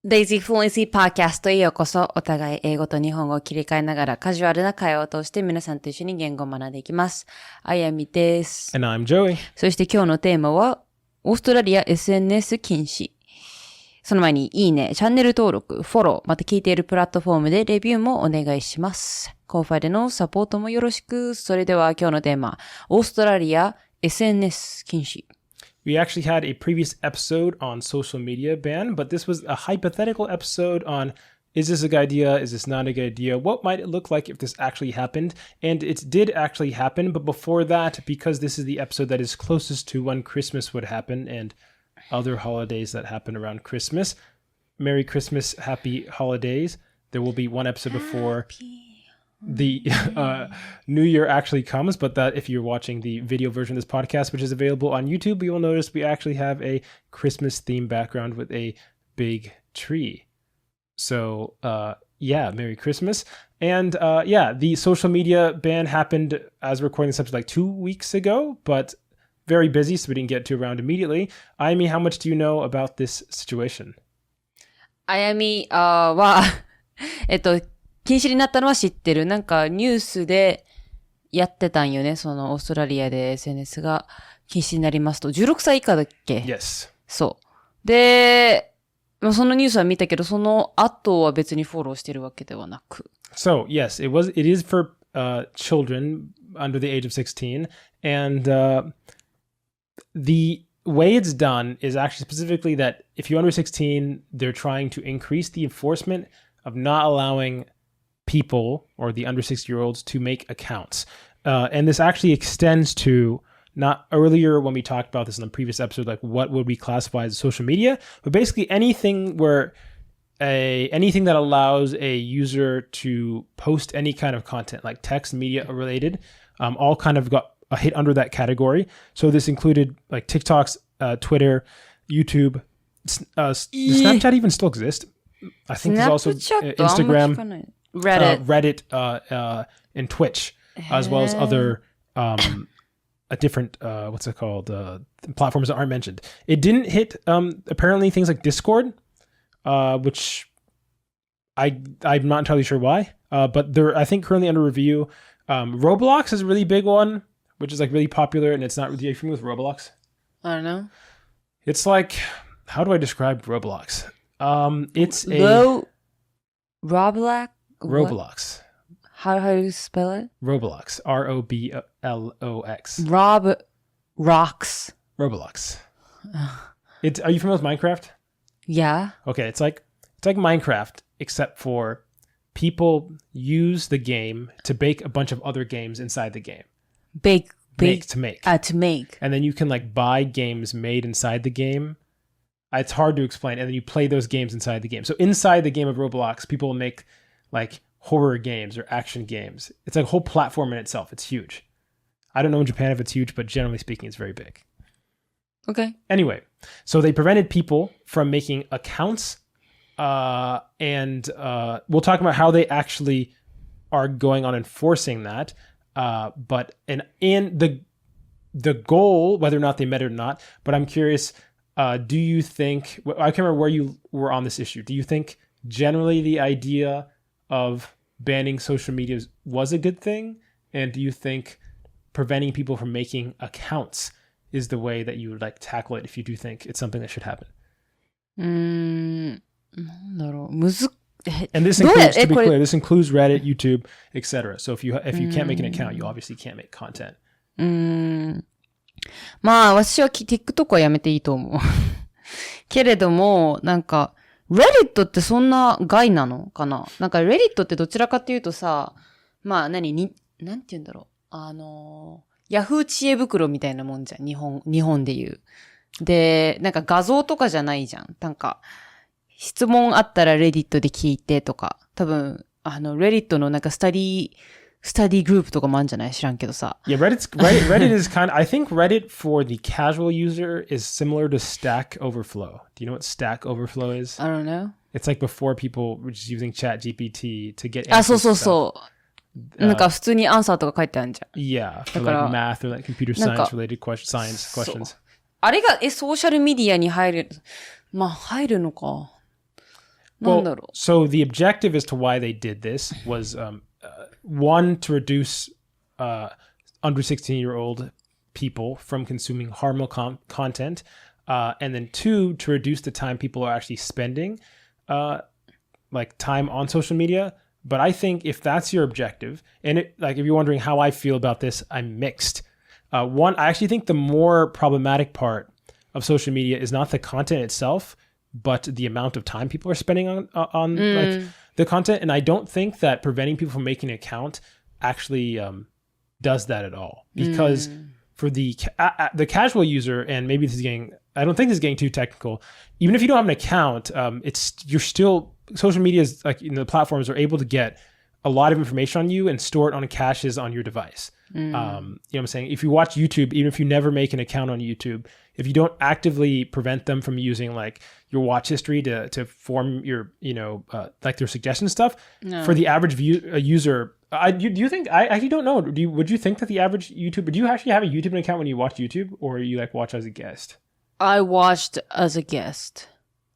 lazyfluency podcast へようこそ。お互い英語と日本語を切り替えながらカジュアルな会話を通して皆さんと一緒に言語を学んでいきます。あやみです。And I'm Joey. そして今日のテーマは、オーストラリア SNS 禁止。その前にいいね、チャンネル登録、フォロー、また聞いているプラットフォームでレビューもお願いします。コーファでのサポートもよろしく。それでは今日のテーマ、オーストラリア SNS 禁止。We actually had a previous episode on social media ban, but this was a hypothetical episode on is this a good idea? Is this not a good idea? What might it look like if this actually happened? And it did actually happen, but before that, because this is the episode that is closest to when Christmas would happen and other holidays that happen around Christmas, Merry Christmas, Happy Holidays. There will be one episode before the New Year actually comes, but that if you're watching the video version of this podcast, which is available on YouTube, you will notice we actually have a Christmas theme background with a big tree. So yeah, Merry Christmas. And yeah, the social media ban happened as we're recording this episode like 2 weeks ago, but very busy, so we didn't get to around immediately. Ayami, how much do you know about this situation? あやみは禁止になったのは知ってる。なんかニュースでやってたんよね。そのオーストラリアで SNS が禁止になりますと。16歳以下だっけ？ Yes. そう。で、そのニュースは見たけど、その後は別にフォローしてるわけではなく。So, yes, it is for children under the age of 16. And the way it's done is actually specifically that if you're under 16, they're trying to increase the enforcement of not allowing people or the under 6-year-olds to make accounts. And this actually extends to not earlier when we talked about this in the previous episode, like what would we classify as social media, but basically anything that allows a user to post any kind of content, like text, media related, all kind of got a hit under that category. So this included like TikToks, Twitter, YouTube. Does Snapchat even still exist? I think there's also Instagram, Reddit, and Twitch, as well as other different what's it called platforms that aren't mentioned. It didn't hit apparently things like Discord, which I'm not entirely sure why. But they're I think currently under review. Roblox is a really big one, which is like really popular, and it's not really. Are you familiar with Roblox? I don't know. It's like, how do I describe Roblox? It's Roblox. Roblox. How do you spell it? Roblox. Roblox. Rocks. Roblox. Are you familiar with Minecraft? Yeah. Okay, it's like Minecraft, except for people use the game to bake a bunch of other games inside the game. To make. And then you can like buy games made inside the game. It's hard to explain. And then you play those games inside the game. So inside the game of Roblox, people will make like horror games or action games. It's like a whole platform in itself. It's huge. I don't know in Japan if it's huge, but generally speaking, it's very big. Okay. Anyway, so they prevented people from making accounts. And we'll talk about how they actually are going on enforcing that. But in the goal, whether or not they met it or not, but I'm curious, do you think, I can't remember where you were on this issue. Do you think generally the idea of banning social media was a good thing? And do you think preventing people from making accounts is the way that you would like tackle it if you do think it's something that should happen? And this includes, to be clear, this includes Reddit, YouTube, etc. So if you can't make an account, you obviously can't make content. まあ私はTikTok はやめていいと思う。けれども、なんか、Reddit ってそんな害なのかな？なんか Reddit ってどちらかっていうとさ、まあなんて言うんだろう。ヤフー知恵袋みたいなもんじゃん。日本で言う。で、なんか画像とかじゃないじゃん。なんか、質問あったら Reddit で聞いてとか、多分、Reddit のなんかスタディグループとかもあるんじゃない？知らんけどさ。Yeah, Reddit is kind of, I think Reddit for the casual user is similar to Stack Overflow. Do you know what Stack Overflow is? I don't know. It's like before people were just using ChatGPT to get answers. そう。なんか普通にアンサーとか書いてあるんじゃん。Yeah, for like math or like computer science related science questions. あれが、ソーシャルメディアに入るのか。なんだろう。So the objective as to why they did this was one, to reduce under 16-year-old people from consuming harmful content, and then two, to reduce the time people are actually spending like time on social media. But I think if that's your objective, and like if you're wondering how I feel about this, I'm mixed. One, I actually think the more problematic part of social media is not the content itself, but the amount of time people are spending on like the content. And I don't think that preventing people from making an account actually does that at all, because for the casual user, and maybe this is getting, I don't think this is getting too technical. Even if you don't have an account, you're still, social media is like, the platforms are able to get a lot of information on you and store it on caches on your device. You know what I'm saying? If you watch YouTube, even if you never make an account on YouTube, if you don't actively prevent them from using like your watch history to form your, like their suggestion stuff, for the average user, do you think, I actually don't know. Would you think that the average YouTuber, do you actually have a YouTube account when you watch YouTube, or you like watch as a guest? I watched as a guest.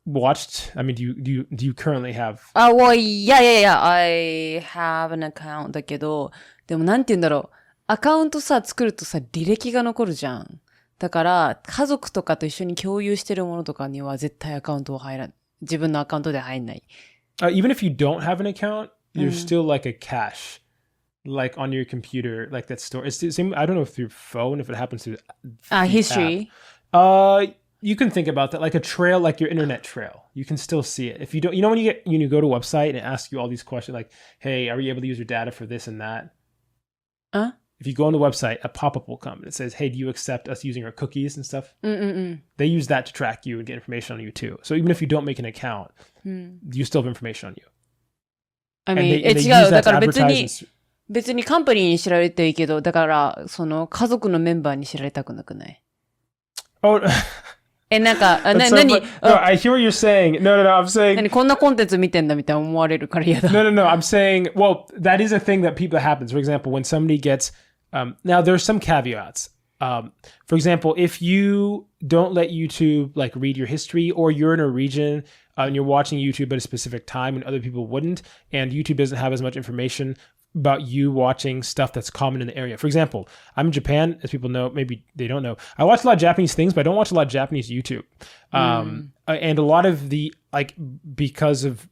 Watched? I mean, do you currently have? Well, yeah. I have an account だけど、でもなんて言うんだろう。アカウントさ、作るとさ、履歴が残るじゃん。だから、家族とかと一緒に共有してるものとかには絶対アカウントは入らない。自分のアカウントで入んない。Even if you don't have an account, there's still like a cache, like on your computer, like that store. It's the same. I don't know if through phone, if it happens through history. You can think about that like a trail, like your internet trail. You can still see it. If you don't, when you go to a website and it asks you all these questions, like, hey, are you able to use your data for this and that? If you go on the website, a pop-up will come and it says, hey, do you accept us using our cookies and stuff? They use that to track you and get information on you too. So even if you don't make an account, you still have information on you. I mean, 違う。だから別にカンパニーに知られていいけど、だから、その家族のメンバーに知られたくなくない？ Oh, なんか、何 No, I hear what you're saying. No, I'm saying... 何こんなコンテンツ見てんだみたいな思われるから嫌だ。No, I'm saying, well, that is a thing that happens. For example, when somebody gets... now, there's some caveats. For example, if you don't let YouTube like read your history, or you're in a region and you're watching YouTube at a specific time and other people wouldn't, and YouTube doesn't have as much information about you watching stuff that's common in the area. For example, I'm in Japan, as people know, maybe they don't know. I watch a lot of Japanese things, but I don't watch a lot of Japanese YouTube. And a lot of the, like, because of,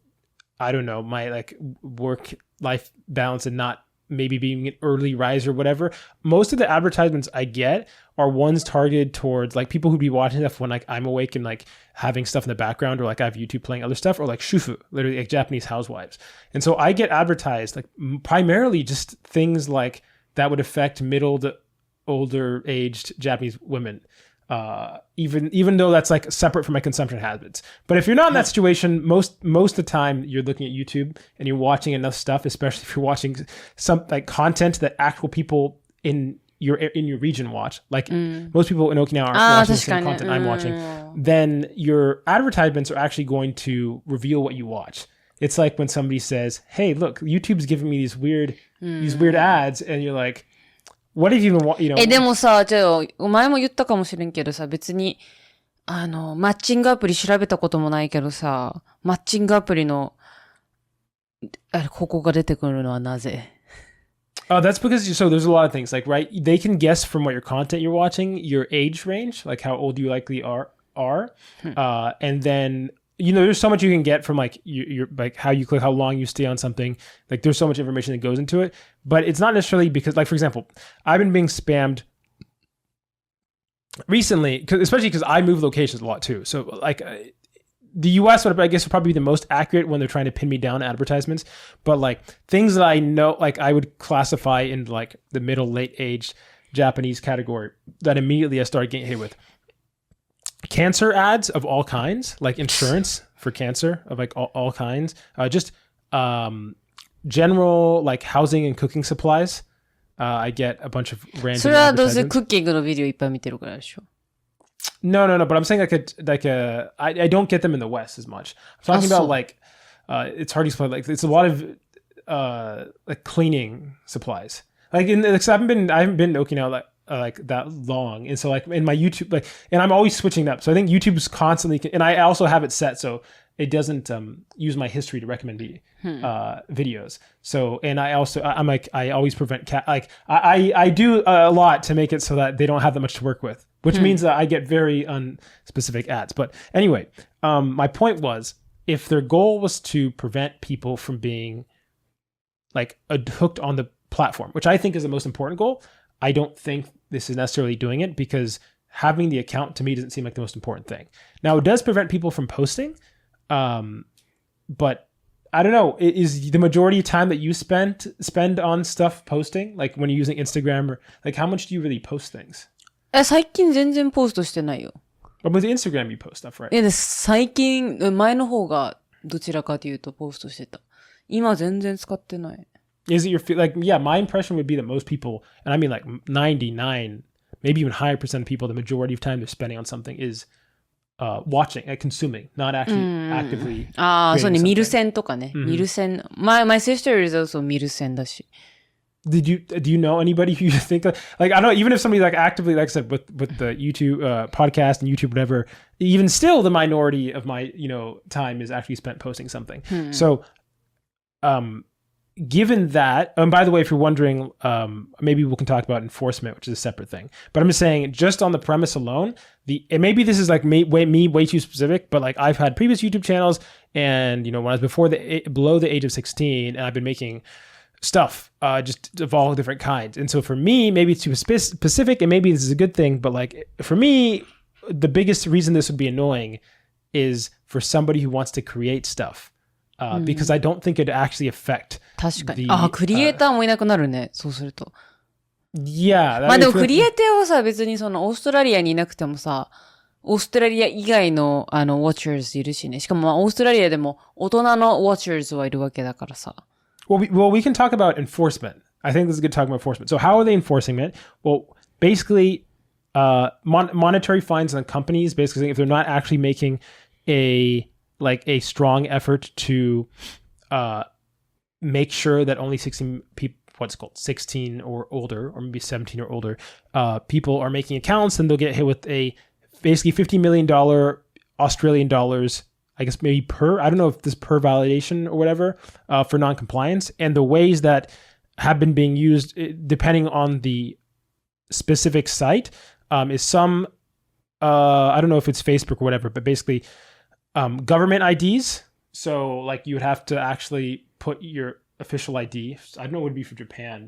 I don't know, my like work-life balance and not maybe being an early riser or whatever, most of the advertisements I get are ones targeted towards like people who'd be watching stuff when like I'm awake and like having stuff in the background, or like I have YouTube playing other stuff, or like shufu, literally like Japanese housewives. And so I get advertised like primarily just things like that would affect middle to older aged Japanese women. Even though that's like separate from my consumption habits. But if you're not in that situation, most of the time you're looking at YouTube and you're watching enough stuff, especially if you're watching some like content that actual people in your region watch. Like most people in Okinawa aren't watching the same content I'm watching. Then your advertisements are actually going to reveal what you watch. It's like when somebody says, "Hey, look, YouTube's giving me these weird ads," and you're like, what if you even want, でもさ、お前も言ったかもしれんけどさ、別に、マッチングアプリ調べたこともないけどさ、マッチングアプリの、ここが出てくるのはなぜ？ That's because, so there's a lot of things, like, right, they can guess from what your content you're watching, your age range, like how old you likely are, and then, there's so much you can get from like your like how you click, how long you stay on something. Like there's so much information that goes into it, but it's not necessarily because, like, for example, I've been being spammed recently, especially because I move locations a lot too. So like the US, I guess, would probably be the most accurate when they're trying to pin me down advertisements. But like things that I know, like I would classify in like the middle, late age Japanese category that immediately I started getting hit with. Cancer ads of all kinds, like insurance for cancer of like all kinds, just general like housing and cooking supplies. I get a bunch of random. それはどうせクッキングのビデオいっぱい見てるからでしょ。No, but I'm saying I don't get them in the West as much. I'm talking about like it's hard to explain. Like it's a lot of like cleaning supplies. Like I haven't been to Okinawa like that long, and so like in my YouTube, like, and I'm always switching up. So I think YouTube's constantly, and I also have it set so it doesn't use my history to recommend the videos. So, and I also, I'm like, I always prevent I do a lot to make it so that they don't have that much to work with, which means that I get very unspecific ads. But anyway, my point was, if their goal was to prevent people from being like hooked on the platform, which I think is the most important goal, I don't think this is necessarily doing it, because having the account to me doesn't seem like the most important thing. Now, it does prevent people from posting, but I don't know, is the majority of time that you spend on stuff posting, like when you're using Instagram, or like how much do you really post things? 最近全然ポストしてないよ。But with Instagram you post stuff, right? 最近、前の方がどちらかというとポストしてた。今全然使ってない。Is it your like? Yeah, my impression would be that most people, and I mean like 99, maybe even higher percent of people, the majority of time they're spending on something is watching, consuming, not actually actively. そうね、見る線とかね。見る線。My sister is also 見る線だし。Do you know anybody who you think like, I don't know, even if somebody like actively, like I said, with the YouTube podcast and YouTube, whatever, even still the minority of my, time is actually spent posting something. So, given that, and by the way, if you're wondering, maybe we can talk about enforcement, which is a separate thing, but I'm just saying, just on the premise alone, and maybe this is like way too specific, but like I've had previous YouTube channels, and when I was below the age of 16, and I've been making stuff just of all different kinds. And so for me, maybe it's too specific, and maybe this is a good thing, but like for me, the biggest reason this would be annoying is for somebody who wants to create stuff, because I don't think it'd actually affect 確かに。クリエイターもいなくなるね。そうすると。Yeah. まあでもクリエイターはさ、別にそのオーストラリアにいなくてもさ、オーストラリア以外のwatchers いるしね。しかもまあオーストラリアでも大人の watchers はいるわけだからさ。Well, we can talk about enforcement. I think this is good talking about enforcement. So how are they enforcing it? Well, basically, monetary fines on companies, basically if they're not actually making a strong effort to make sure that only 16 people, 16 or older, or maybe 17 or older, people are making accounts, then they'll get hit with a basically $50 million Australian dollars, I guess maybe I don't know if this per validation or whatever, for non-compliance. And the ways that have been being used, depending on the specific site, is some, I don't know if it's Facebook or whatever, but basically government IDs. So like you would have to actually put your official ID. I don't know what it would be for Japan.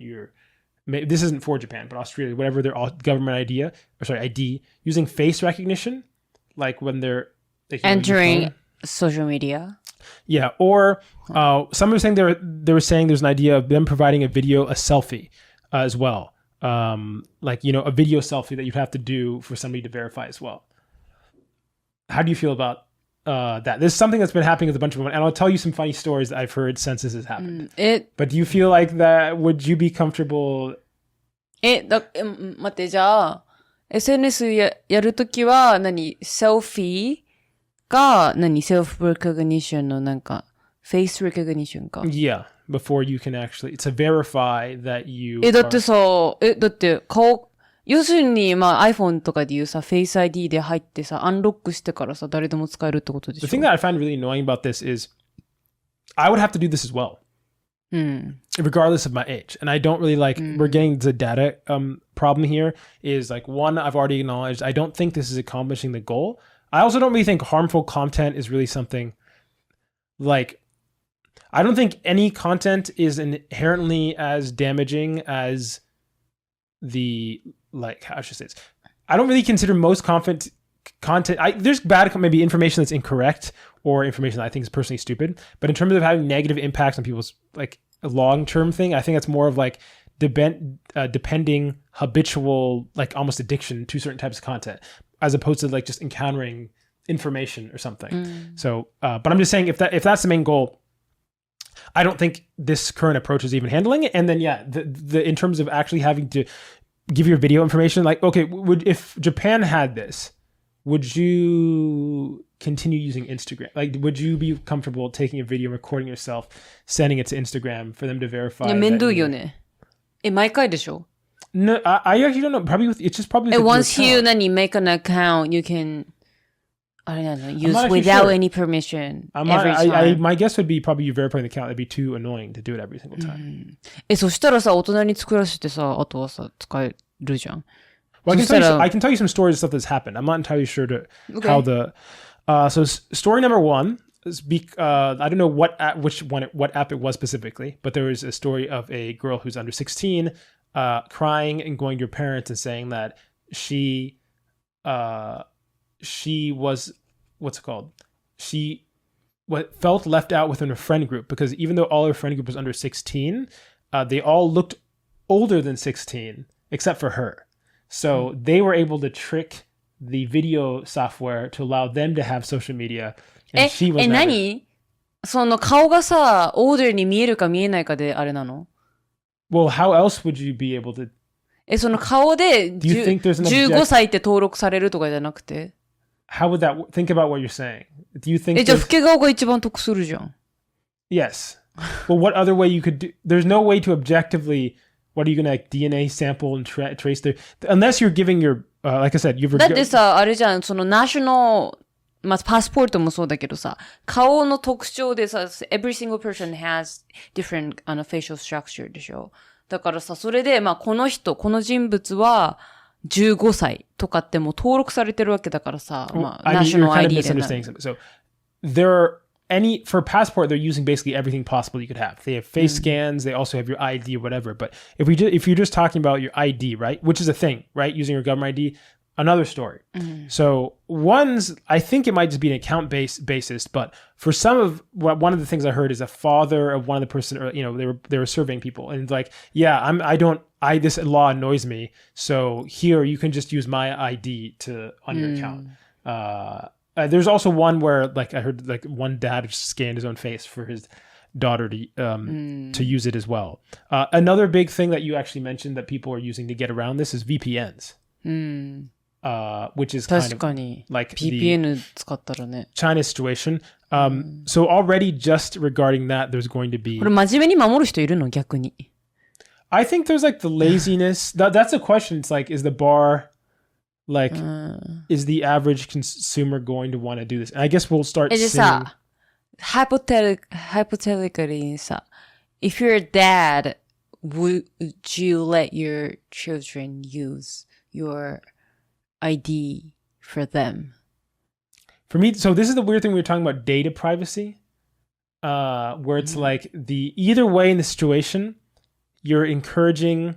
This isn't for Japan, but Australia, whatever their government ID, using face recognition, like when they're entering social media. Yeah, or some were saying they were saying there's an idea of them providing a selfie as well, like a video selfie that you'd have to do for somebody to verify as well. How do you feel about that? This is something that's been happening with a bunch of women, and I'll tell you some funny stories that I've heard since this has happened. But do you feel like that? Would you be comfortable? 待って、じゃあ SNS やるときはセルフィーかセルフレコグニションのフェイスレコグニションか。Yeah, before you can actually to verify that you. だってさ、だって顔、要するにiPhone とかでいうさ、フェイス ID で入ってさ、アンロックしてからさ、誰でも使えるってことでしょ。The thing that I find really annoying about this is, I would have to do this as well. Regardless of my age. And I don't really we're getting the data problem here is like, one, I've already acknowledged, I don't think this is accomplishing the goal. I also don't really think harmful content is really something I don't think any content is inherently as damaging as how should I say this? I don't really consider most content, there's bad, maybe information that's incorrect or information that I think is personally stupid, but in terms of having negative impacts on people's a long-term thing, I think that's more of depending habitual, almost addiction to certain types of content, as opposed to just encountering information or something. So, but I'm just saying if that's the main goal, I don't think this current approach is even handling it. And then, yeah, the in terms of actually having to give your video information, okay, if Japan had this, would you continue using Instagram? Would you be comfortable taking a video, recording yourself, sending it to Instagram for them to verify? めんどいよね。毎回でしょ? No, I actually don't know. Probably it's just probably. Once you make an account, you can. あれなの not use actually without sure. any permission I'm every not, time. my guess would be probably you verifying the account. That'd be too annoying to do it every single time. そしたらさ、大人に作らせてさ、あとはさ、使えるじゃん。 Well, So I can tell you some stories of stuff that's happened. I'm not entirely sure how the. So story number one is I don't know what app it was specifically, but there was a story of a girl who's under 16, crying and going to her parents and saying that she was she felt left out within her friend group because even though all her friend group was under 16, they all looked older than 16 except for her. So they were able to trick the video software to allow them to have social media. And she was 何その顔がさ、older に見えるか見えないかであれなの Well, how else would you be able to? その顔でDo you think there's an 15歳って登録されるとかじゃなくて How would that think about what you're saying? Do you think じゃあ老け顔が一番得するじゃん Yes. Well, what other way you could do? There's no way to objectively. What are you gonna DNA sample and trace there? Unless you're giving your, like I said, you've. だってさ、あれじゃん、そのナショナル、まあ、パスポートもそうだけどさ、顔の特徴でさ、every single person has different facial structure でしょ。だからさ、それで、まあ、この人、この人物は15歳とかってもう登録されてるわけだからさ、まあ、ナショナル ID で。You're kind of misunderstanding something. So, there are for passport, they're using basically everything possible you could have. They have face scans. They also have your ID or whatever. But if you're just talking about your ID, right, which is a thing, right, using your government ID, another story. So I think it might just be an account basis. But for one of the things I heard is a father of one of the person, or, they were surveying people and like, this law annoys me. So here you can just use my ID on your account. There's also one where, like, I heard, like, one dad scanned his own face for his daughter to use it as well. Another big thing that you actually mentioned that people are using to get around this is VPNs, which is kind of like VPN 使ったらね。 China's situation. So already just regarding that, there's going to be. これ真面目に守る人いるの逆に。I think there's like the laziness. That's a question. It's like, is the bar. Like, is the average consumer going to want to do this? And I guess we'll start seeing... さ、hypothetically さ、if you're a dad, would you let your children use your ID for them? For me, so this is the weird thing we were talking about data privacy, where it's like either way in the situation, you're encouraging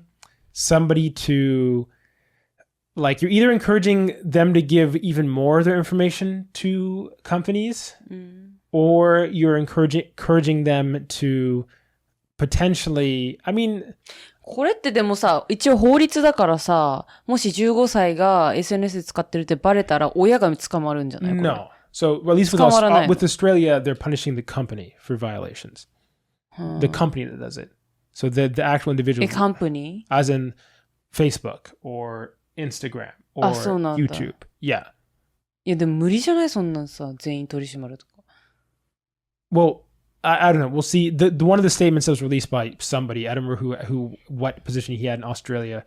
somebody to... Like, you're either encouraging them to give even more of their information to companies, or you're encouraging them to potentially, I mean... これってでもさ、一応法律だからさ、もし15歳が SNS 使ってるってバレたら親が捕まるんじゃない？ No. So, at least with Australia, they're punishing the company for violations. The company that does it. So the actual individual. A company? As in Facebook or... Instagram or YouTube. Yeah. いやでも無理じゃないそんなんさ全員取り締まるとか。Well, I don't know. We'll see. The one of the statements that was released by somebody, I don't remember what position he had in Australia,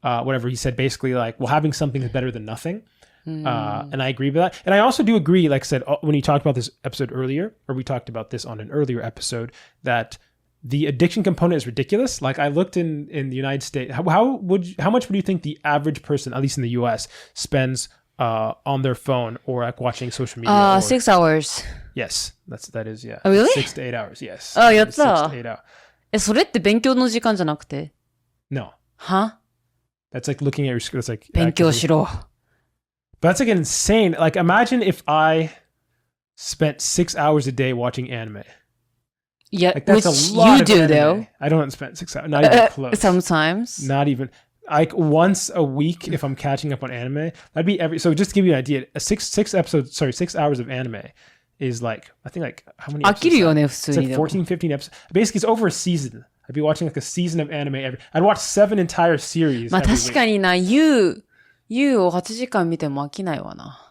whatever. He said basically like, well, having something is better than nothing. And I agree with that. And I also do agree, like I said, when you talked about this episode earlier, or we talked about this on an earlier episode, that the addiction component is ridiculous. Like I looked in the United States, how much would you think the average person, at least in the US, spends on their phone or like watching social media? 6 hours. Yes, that is yeah. Oh, really? 6 to 8 hours. Yes. やった。 6 to 8 hours. それって勉強の時間じゃなくて No. Huh? That's like looking at your school. It's like 勉強しろ。 But that's like insane. Like imagine if I spent 6 hours a day watching anime. Yeah, like, that's which a lot you of do anime. though. I don't spend 6 hours. Not even close. Sometimes. Not even. Like once a week, if I'm catching up on anime, that'd be So just to give you an idea, 6 hours of anime is like, I think like how many? 飽きるよね普 It's 通に like 14, 15 episodes. Basically, it's over a season. I'd be watching like a season of anime I'd watch 7 entire series. まあ every 確か week. にな You を8時間見ても飽きないわな。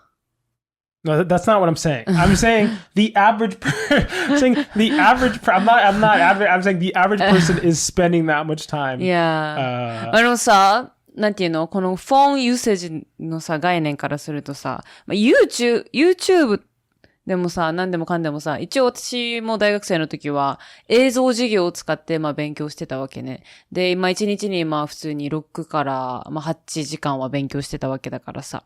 No, that's not what I'm saying. I'm saying the average. I'm saying the average. I'm not. I'm saying the average person is spending that much time. Yeah. さ、なんていうのこのフォンユーセージのさ、概念からするとさ、YouTube でもさ、何でもかんでもさ、一応私も大学生の時は映像授業を使って勉強してたわけね。で、1日に普通に6から8時間は勉強してたわけだからさ。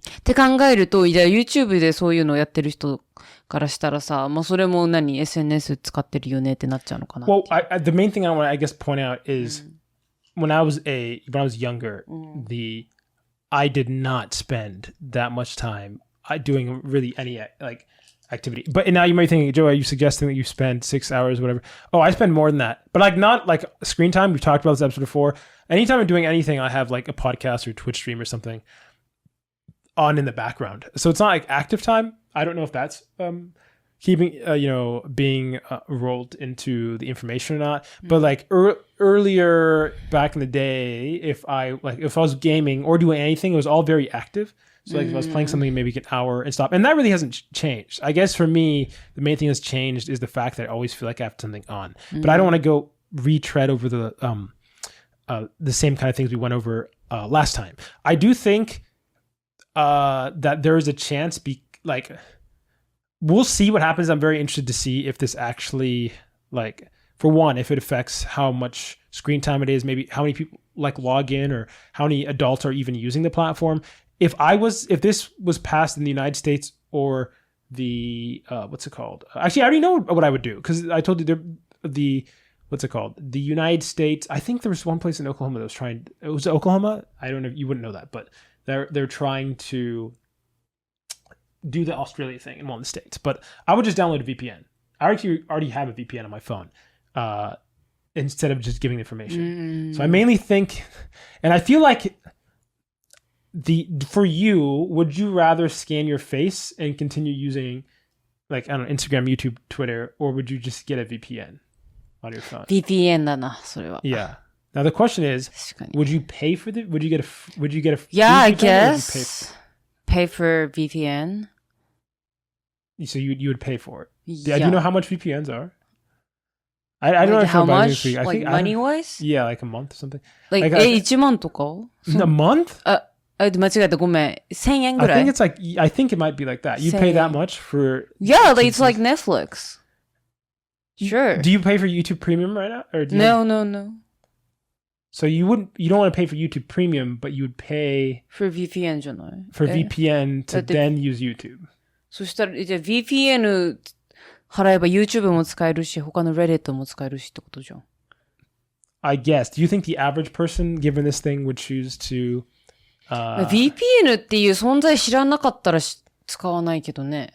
って考えると、じゃあ YouTube でそういうのをやってる人からしたらさ、それもSNS 使ってるよねってなっちゃうのかな。Well, the main thing I want to, I guess, point out is when I was younger, I did not spend that much time doing really any like activity. But now you might think, Joe, are you suggesting that you spend 6 hours, whatever? Oh, I spend more than that. But like not like screen time. We've talked about this episode before. Anytime I'm doing anything, I have like a podcast or Twitch stream or something on in the background. So it's not like active time. I don't know if that's keeping, being rolled into the information or not. But like earlier back in the day, if I was gaming or doing anything, it was all very active. So like if I was playing something, maybe an hour and stop. And that really hasn't changed. I guess for me, the main thing that's changed is the fact that I always feel like I have something on. But I don't want to go retread over the same kind of things we went over last time. I do think that there is a chance, we'll see what happens. I'm very interested to see if this actually, for one, if it affects how much screen time it is, maybe how many people log in or how many adults are even using the platform. If this was passed in the United States or the what's it called? Actually, I already know what I would do because I told you what's it called? The United States. I think there was one place in Oklahoma that was trying. It was Oklahoma. I don't know. You wouldn't know that, but they're trying to do the Australia thing in one of the states. But I would just download a VPN. I actually already have a VPN on my phone. Instead of just giving information. So I mainly think, and I feel like for you, would you rather scan your face and continue using Instagram, YouTube, Twitter, or would you just get a VPN on your phone? VPN だな、それは。 Yeah. Now the question is, would you pay for would you get a Yeah, I VPN, guess. Pay for VPN. So you would pay for it. Yeah. Do you know how much VPNs are? I don't know how much? Money wise? Yeah, like a month or something. 1万とか A month? 間違えた、ごめん。1000円ぐらい I think it might be like that. You pay that much for... Yeah, it's like Netflix. Sure. Do you pay for YouTube Premium right now? Or No. So you don't want to pay for YouTube Premium, but you would pay... For VPN じゃない For VPN to then use YouTube. そしたら、じゃあ VPN 払えば YouTube も使えるし、他の Reddit も使えるしってことじゃん。I guess. Do you think the average person, given this thing, would choose to... VPN っていう存在知らなかったら使わないけどね。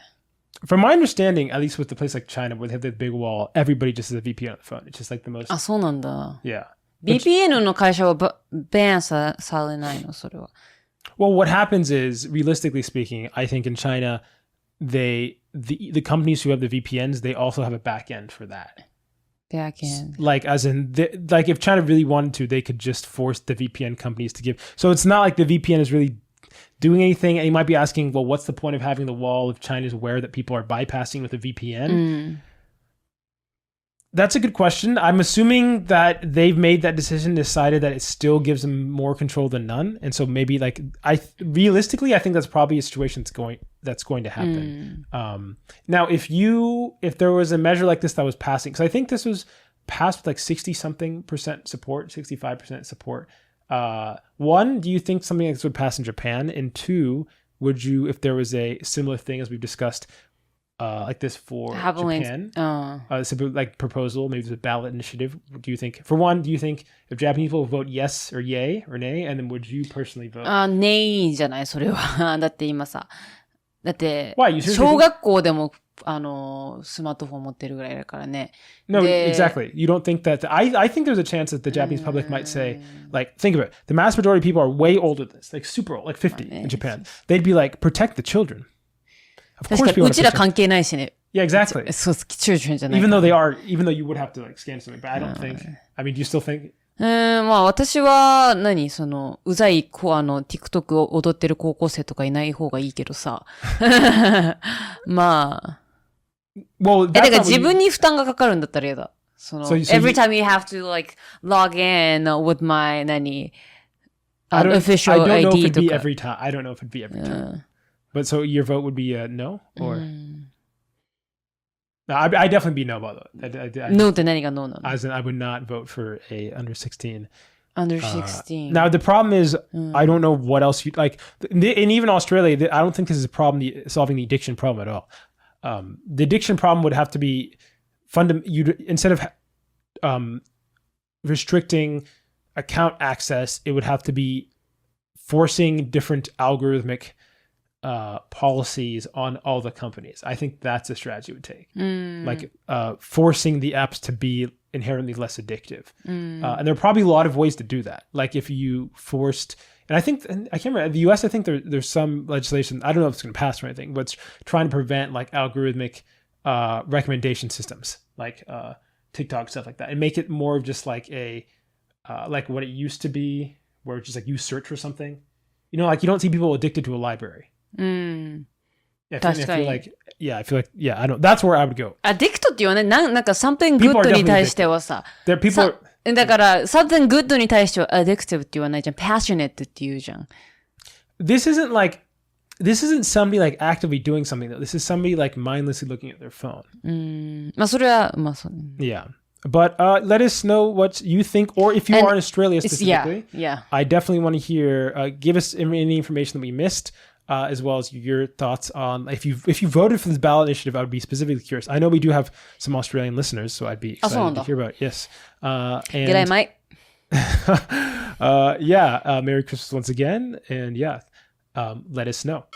From my understanding, at least with a place like China, where they have the big wall, everybody just has a VPN on the phone. It's just like the most... あ、そうなんだ。Yeah. VPN の会社はバンされないの、それは。Well, what happens is, realistically speaking, I think in China, the companies who have the VPNs, they also have a back end for that. Back end. As in, if China really wanted to, they could just force the VPN companies to give. So it's not like the VPN is really doing anything. And you might be asking, well, what's the point of having the wall if China is aware that people are bypassing with a VPN? That's a good question. I'm assuming that they've made that decision, decided that it still gives them more control than none. And so maybe realistically, I think that's probably a situation that's going to happen. Now, if there was a measure like this that was passing, because I think this was passed with 60-something% support, 65% support. One, do you think something like this would pass in Japan? And two, would you, if there was a similar thing as we've discussed, like this for Japan, proposal, maybe it's a ballot initiative. Do you think if Japanese people vote yes or yay or nay, and then would you personally vote? Nay じゃない、それは。だって今さ、Why? 小学校でも、スマートフォン持ってるぐらいだからね。No, exactly. You don't think that... I think there's a chance that the Japanese public might say, think of it. The mass majority of people are way older than this, super old, 50 in Japan. They'd be protect the children. Of course, 確かにうちら関係ないしね。Yeah, exactly. そう、childrenじゃない。Even though you would have to scan something, but I don't think. I mean, do you still think? 私は、うざいTikTok を踊ってる高校生とかいない方がいいけどさ。Well, だから自分に負担がかかるんだったら嫌だ。every time you have to log in with my official I don't know if ID it'd と be か。 every time. I don't know if it'd be every time. But so your vote would be no? Or? No, I'd definitely be no about that. No って何が no なの As in, I would not vote for a under 16. Under 16. Now, the problem is, I don't know what else you like. And even Australia, I don't think this is a problem solving the addiction problem at all. The addiction problem would have to be instead of restricting account access, it would have to be forcing different algorithmic policies on all the companies. I think that's a strategy it would take. Like forcing the apps to be inherently less addictive. And there are probably a lot of ways to do that. Like if you forced, and I can't remember, the US, I think there's some legislation, I don't know if it's going to pass or anything, but it's trying to prevent like algorithmic recommendation systems, like TikTok, stuff like that, and make it more of just like like what it used to be, where it's just like you search for something. You know, like you don't see people addicted to a library. I feel like, I don't, that's where I would go. Addict って言わないなんか something good に対してはさ。だから、something good に対しては addictive って言わないじゃん。passionate って言うじゃん。This isn't somebody like actively doing something though. This is somebody like mindlessly looking at their phone. まあそれは、まあそう。Yeah. But let us know what you think, or if you are in Australia specifically. Yeah. I definitely want to hear, give us any information that we missed. As well as your thoughts on if you voted for this ballot initiative, I would be specifically curious. I know we do have some Australian listeners, so I'd be excited to hear about it. Yes. And, G'day, mate. Merry Christmas once again, and let us know.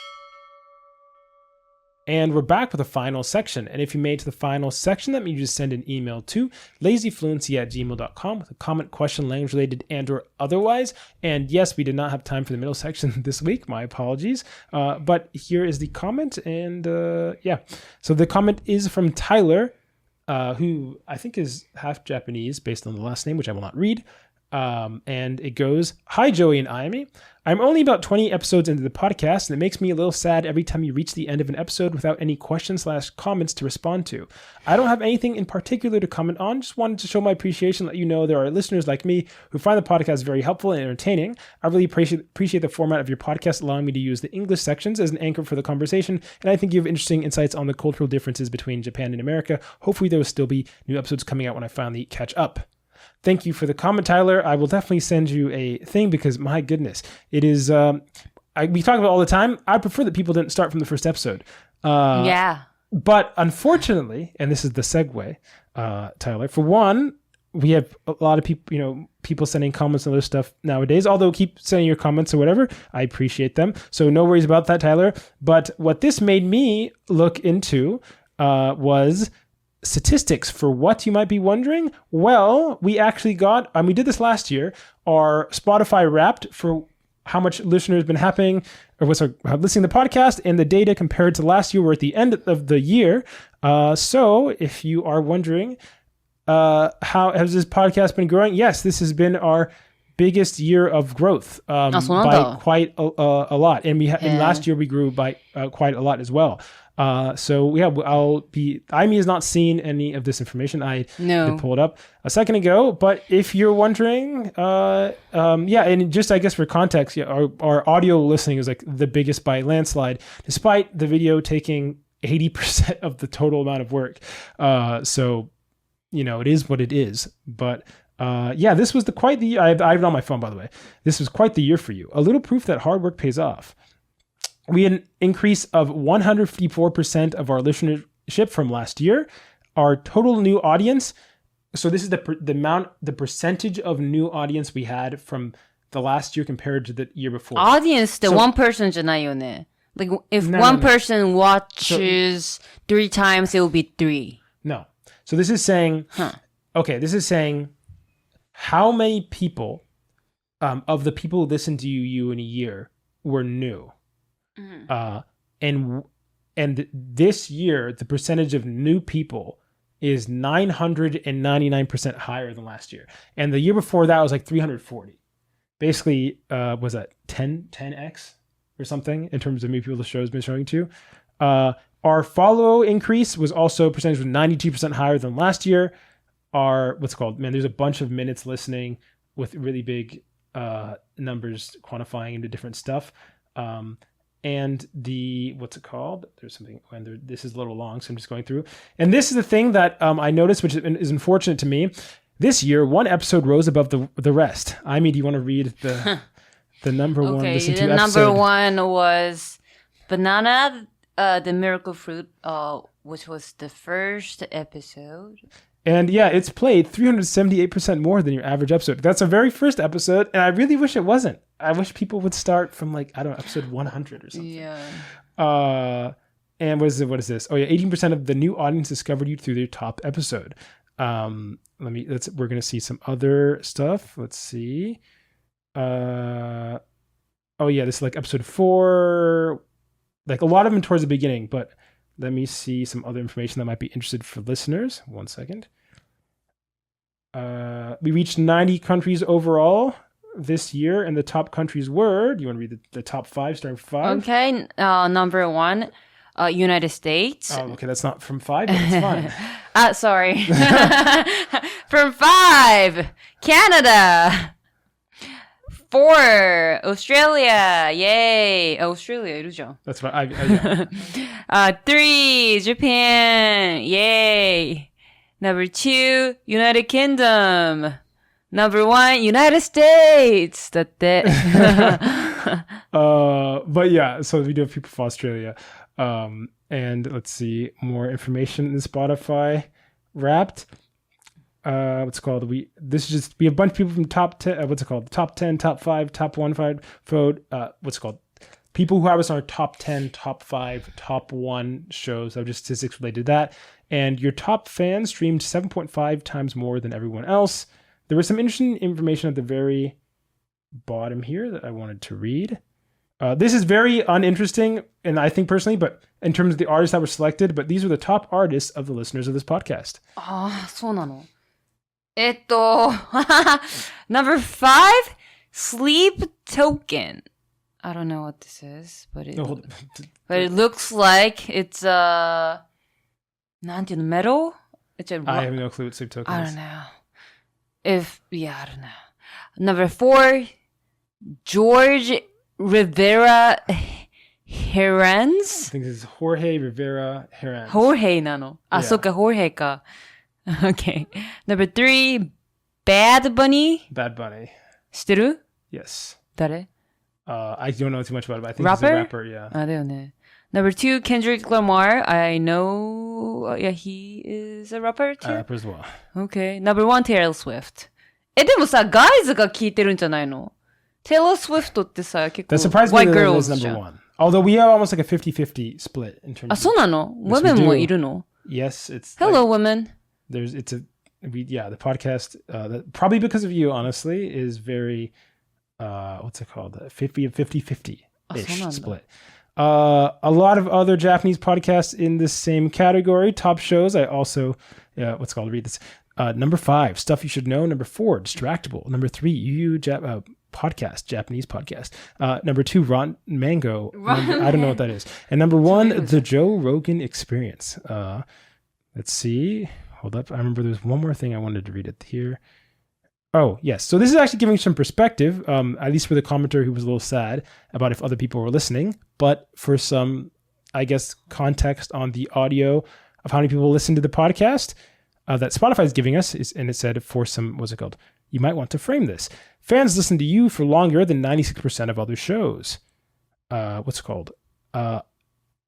And we're back with the final section. And if you made it to the final section, that means you just send an email to lazyfluency@gmail.com with a comment, question, language related, and or otherwise. And yes, we did not have time for the middle section this week. My apologies. But here is the comment. And so the comment is from Tyler, who I think is half Japanese based on the last name, which I will not read. And it goes, "Hi, Joey and Ayami. I'm only about 20 episodes into the podcast, and it makes me a little sad every time you reach the end of an episode without any questions/comments to respond to. I don't have anything in particular to comment on, just wanted to show my appreciation, let you know there are listeners like me who find the podcast very helpful and entertaining. I really appreciate the format of your podcast, allowing me to use the English sections as an anchor for the conversation, and I think you have interesting insights on the cultural differences between Japan and America. Hopefully there will still be new episodes coming out when I finally catch up." Thank you for the comment, Tyler. I will definitely send you a thing because, my goodness, it is, we talk about it all the time. I prefer that people didn't start from the first episode. But unfortunately, and this is the segue, Tyler, for one, we have a lot of people, people sending comments and other stuff nowadays, although keep sending your comments or whatever. I appreciate them. So no worries about that, Tyler. But what this made me look into was statistics for what you might be wondering. Well, we actually got, and we did this last year, our Spotify Wrapped for how much listeners been listening to the podcast, and the data compared to last year. We're at the end of the year. So if you are wondering, how has this podcast been growing? Yes, this has been our biggest year of growth by quite a lot. And and last year we grew by quite a lot as well. Amy has not seen any of this information. I did pull it up a second ago, but if you're wondering, and just, I guess for context, our audio listening is like the biggest by landslide, despite the video taking 80% of the total amount of work. So, it is what it is, but this was quite the year. I have it on my phone, by the way. This was quite the year for you. A little proof that hard work pays off. We had an increase of 154% of our listenership from last year. Our total new audience. So this is the percentage of new audience we had from the last year compared to the year before. Audience, the one person じゃないよね. Like if one person watches 3 times, it will be 3. No. So this is saying, this is saying how many people of the people who listen to you in a year were new. And this year, the percentage of new people is 999% higher than last year. And the year before that was like 340. Basically, was that 10x or something in terms of new people the show's been showing to? Our follow increase was also percentage was 92% higher than last year. There's a bunch of minutes listening with really big numbers quantifying into different stuff. And the, what's it called? There's something, this is a little long, so I'm just going through. And this is the thing that I noticed, which is unfortunate to me. This year, one episode rose above the rest. Amy, do you want to read the number one listen to episode? Number one was Banana, the Miracle Fruit, which was the first episode. And yeah, it's played 378% more than your average episode. That's a very first episode, and I really wish it wasn't. I wish people would start from like, I don't know, episode 100 or something. Yeah. And what is this? Oh yeah, 18% of the new audience discovered you through their top episode. We're gonna see some other stuff. Let's see. Oh yeah, this is like episode 4. Like a lot of them towards the beginning, but let me see some other information that might be interested for listeners. 1 second. We reached 90 countries overall this year, and the top countries were, do you want to read the top 5, starting from 5? Okay, number 1, United States. Oh, okay, that's not from 5, but it's fine. Sorry. From 5, Canada. 4, Australia. Yay. Australia いるじゃん. That's what yeah. 3, Japan. Yay. Number 2, United Kingdom. Number 1, United States. だって。But yeah, so we do have people from Australia. And let's see more information in Spotify Wrapped. What's it called? We have a bunch of people from top 10. What's it called? Top 10, top 5, top 1, 5 vote. What's it called? People who have us on our top 10, top 5, top 1 shows. I have just statistics related to that. And your top fans streamed 7.5 times more than everyone else. There was some interesting information at the very bottom here that I wanted to read. This is very uninteresting, and I think personally, but in terms of the artists that were selected, but these are the top artists of the listeners of this podcast. そうなの。Number 5, Sleep Token. I don't know what this is, but it looks like it's metal? I have no clue what Sleep Token is. I don't know. I don't know. Number 4, George Rivera Herans. I think this is Jorge Rivera Herans. Jorge なの。あ、そっか、Jorge か。Okay. Number 3, Bad Bunny. Bad Bunny. 知ってる? Yes. 誰? I don't know too much about it, but I think he's a rapper, yeah. あ、だよね。Number 2, Kendrick Lamar. I know, yeah, he is a rapper too. Rapper as well. Okay. Number 1, Taylor Swift. でもさ、ガイズが聞いてるんじゃないの? Taylor Swift ってさ、結構 That surprised me white that it girls was じゃ number ん。one. Although we have almost like a 50-50 split in terms あ、そうなの? Yes, we women do. もいるの? Yes, it's Hello, like, women. the podcast, probably because of you, honestly, is very, what's it called? 50-50-ish split. A lot of other Japanese podcasts in the same category, top shows. I also, read this. Number 5, Stuff You Should Know. Number 4, Distractable. Number 3, podcast, Japanese podcast. Number 2, Rotten Mango. I don't know what that is. And number 1, The Joe Rogan Experience. Let's see. Hold up. I remember there's one more thing I wanted to read it here. Oh, yes. So this is actually giving some perspective, at least for the commenter who was a little sad about if other people were listening, but for some, I guess, context on the audio of how many people listen to the podcast that Spotify is giving us, and it said for some, what's it called? You might want to frame this. Fans listen to you for longer than 96% of other shows. What's it called?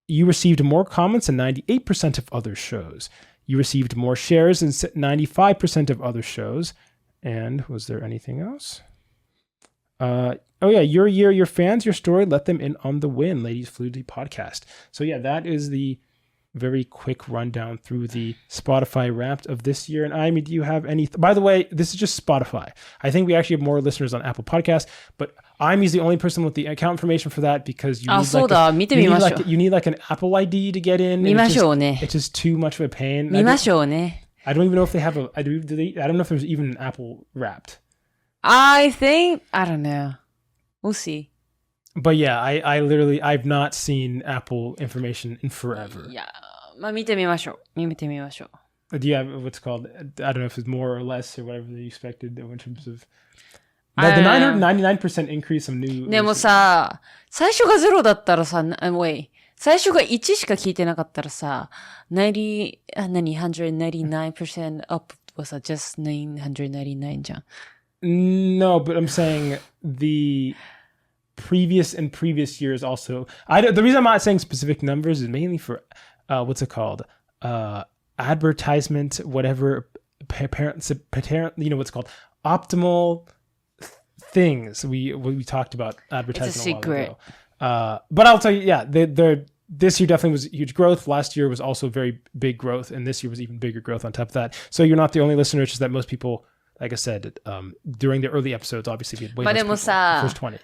You received more comments than 98% of other shows. You received more shares than 95% of other shows. And was there anything else? Your year, your fans, your story, let them in on the win, Ladies Fluency podcast. So yeah, that is the very quick rundown through the Spotify Wrapped of this year. And Amy, do you have any? By the way, this is just Spotify. I think we actually have more listeners on Apple Podcasts, but Amy's the only person with the account information for that because you need like an Apple ID to get in. It's just too much of a pain. I don't even know if they have I don't know if there's even an Apple Wrapped. I don't know. We'll see. But yeah, I've not seen Apple information in forever. Yeah. まあ見てみましょう. Do you have what's called? I don't know if it's more or less or whatever they expected in terms of. The 999% increase of new. でもさ、最初が0だったらさ、wait。最初が1しか聞いてなかったらさ、199% up はさ、just 999じゃん。No, but I'm saying the previous and previous years also. The reason I'm not saying specific numbers is mainly for, what's it called? Advertisement, whatever, parent, you know what's called? Optimal things. We talked about advertising It's a secret. While ago. But I'll tell you, yeah, this year definitely was huge growth. Last year was also very big growth, and this year was even bigger growth on top of that. So you're not the only listener, it's just that most people, like I said, during the early episodes, obviously we had way less people, the first 20.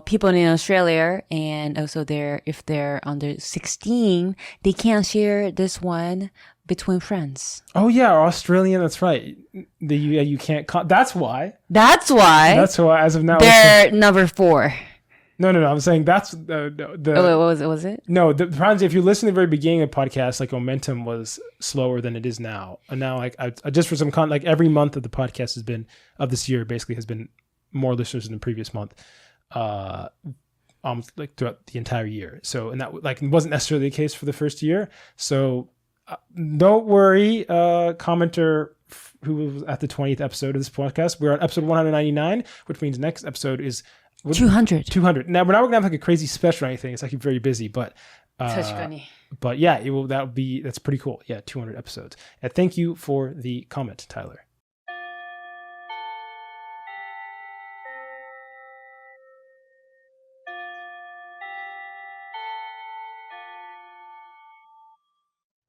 People in Australia, and also if they're under 16, they can't share this one between friends. Oh yeah, Australian, that's right. You can't, that's why. That's why as of now. They're number 4. No. I'm saying that's what was it? No, the problem is if you listen to the very beginning of the podcast, like momentum was slower than it is now. And now, like, I just for some like every month of the podcast of this year basically has been more listeners than the previous month, almost like throughout the entire year. So, and that like wasn't necessarily the case for the first year. So, don't worry, commenter who was at the 20th episode of this podcast. We're on episode 199, which means next episode is 200. Now we're not going to have like a crazy special or anything. It's actually very busy, but yeah, that's pretty cool. Yeah, 200 episodes. And thank you for the comment, Tyler.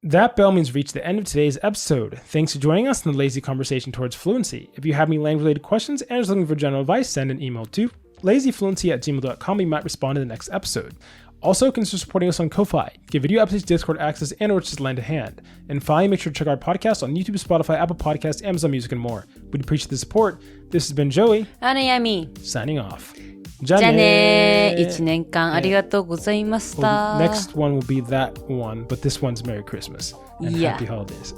That bell means we've reached the end of today's episode. Thanks for joining us in the lazy conversation towards fluency. If you have any language-related questions and are looking for general advice, send an email to lazyfluency@gmail.com. We might respond in the next episode. Also, consider supporting us on Ko-Fi. Give video episodes, Discord access, and or just lend a hand. And finally, make sure to check out our podcast on YouTube, Spotify, Apple Podcasts, Amazon Music, and more. We'd appreciate the support. This has been Joey. And Yami. Signing off. じゃあねー。1年間ありがとうございました。Next one will be that one, but this one's Merry Christmas and Happy Holidays.